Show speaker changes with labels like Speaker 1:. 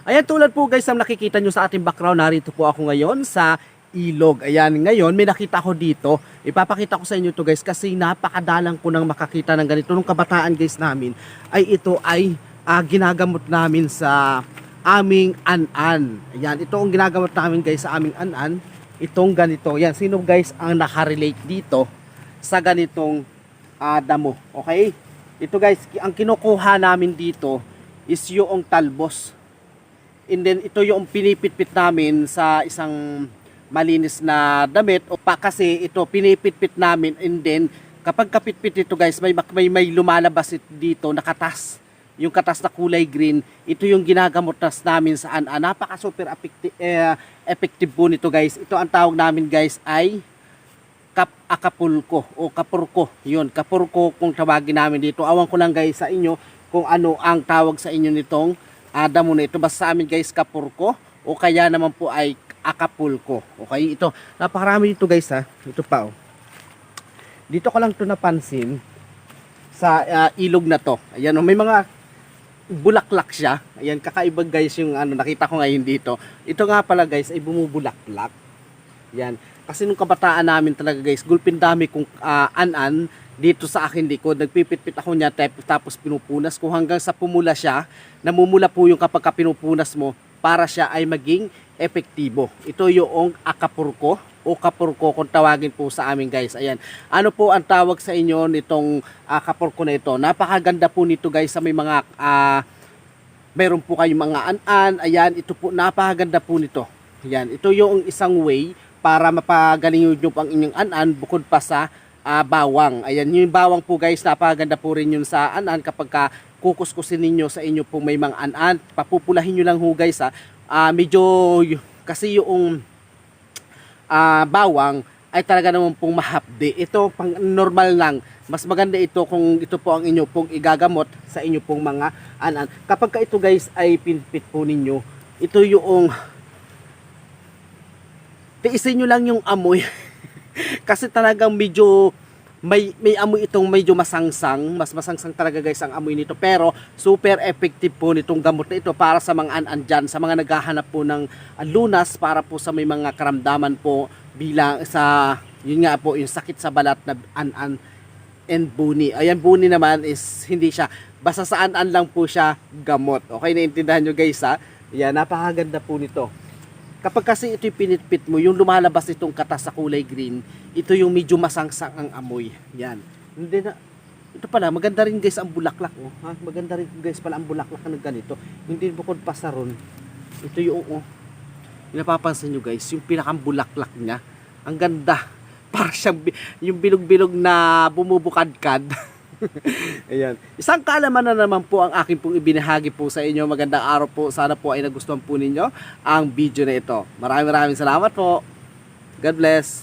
Speaker 1: Ayan, tulad po guys ang nakikita nyo sa ating background, narito po ako ngayon sa ilog. Ayan, ngayon may nakita ko dito. Ipapakita ko sa inyo to guys kasi napakadalang ko nang makakita ng ganito. Nung kabataan guys namin ay ito ay ginagamot namin sa aming an-an. Ayan, ito ang ginagamot namin guys sa aming an-an. Itong ganito. Yan, sino guys ang nakarelate dito sa ganitong damo? Okay? Ito guys, ang kinukuha namin dito is yung talbos. And then ito yung pinipitpit namin sa isang malinis na damit o pa kasi ito pinipitpit namin, and then kapag kapitpit ito guys may lumalabas dito na katas. Yung katas na kulay green, ito yung ginagamot namin sa an-an. Napaka super effective po nito guys. Ito ang tawag namin guys ay akapulko o kapurko. Yun, kapurko kung tawagin namin dito. Awan ko lang guys sa inyo kung ano ang tawag sa inyo nitong damo na ito. Basta sa amin guys kapurko o kaya naman po ay akapulko. Okay, ito napakarami dito guys ha. Ito pa oh. Dito ko lang ito napansin sa ilog na to. Ayan oh, may mga bulaklak siya. Ayan, kakaiba guys yung nakita ko ngayon dito. Ito nga pala guys ay bumubulaklak. Yan. Kasi nung kabataan namin talaga guys, gulpin dami kung an-an dito sa akin likod. Nagpipit-pit ako niya tapos pinupunas ko hanggang sa pumula siya. Namumula po yung kapag pinupunas mo para siya ay maging epektibo. Ito yung akapurko o kapurko kung tawagin po sa amin guys. Ayan. Ano po ang tawag sa inyo nitong kapurko na ito? Napakaganda po nito guys sa may mga mayroon po kayong mga an-an. Ayan, ito po napakaganda po nito. Ayan, ito yung isang way para mapagaling nyo ang inyong an-an bukod pa sa bawang. Ayan, yung bawang po guys, napakaganda po rin yun sa an-an kapag kukuskusin ninyo sa inyo po may mga an-an. Papupulahin nyo lang ho guys ha. Medyo kasi yung bawang ay talaga naman pong mahapde. Ito pang normal lang. Mas maganda ito kung ito po ang inyo pong igagamot sa inyo pong mga an-an. Kapag ito guys ay pinpit po ninyo, ito yung tiisin nyo lang yung amoy. Kasi talagang medyo may amoy itong medyo masangsang. Mas masangsang talaga guys ang amoy nito. Pero super effective po nitong gamot na ito para sa mga an-an dyan. Sa mga naghahanap po ng lunas para po sa may mga karamdaman po bilang sa yun nga po yung sakit sa balat na an-an and buni. Ayan, buni naman is hindi siya. Basta sa an-an lang po siya gamot. Okay, naintindihan nyo guys ha. Yan, napakaganda po nito. Kapag kasi ito'y pinitpit mo, yung lumalabas itong katas sa kulay green, ito yung medyo masangsang ang amoy. Yan. Hindi na, ito pala, maganda rin guys ang bulaklak. Oh. Ha? Maganda rin guys pala ang bulaklak na ganito. Hindi bukod pa sa ron. Ito yung, napapansin nyo guys, yung pinakang bulaklak niya. Ang ganda. Para siyang yung bilog-bilog na bumubukadkad. Ayan. Isang kaalaman na naman po ang aking pong ibinahagi po sa inyo. Magandang araw po. Sana po ay nagustuhan po ninyo ang video na ito. Maraming salamat po. God bless.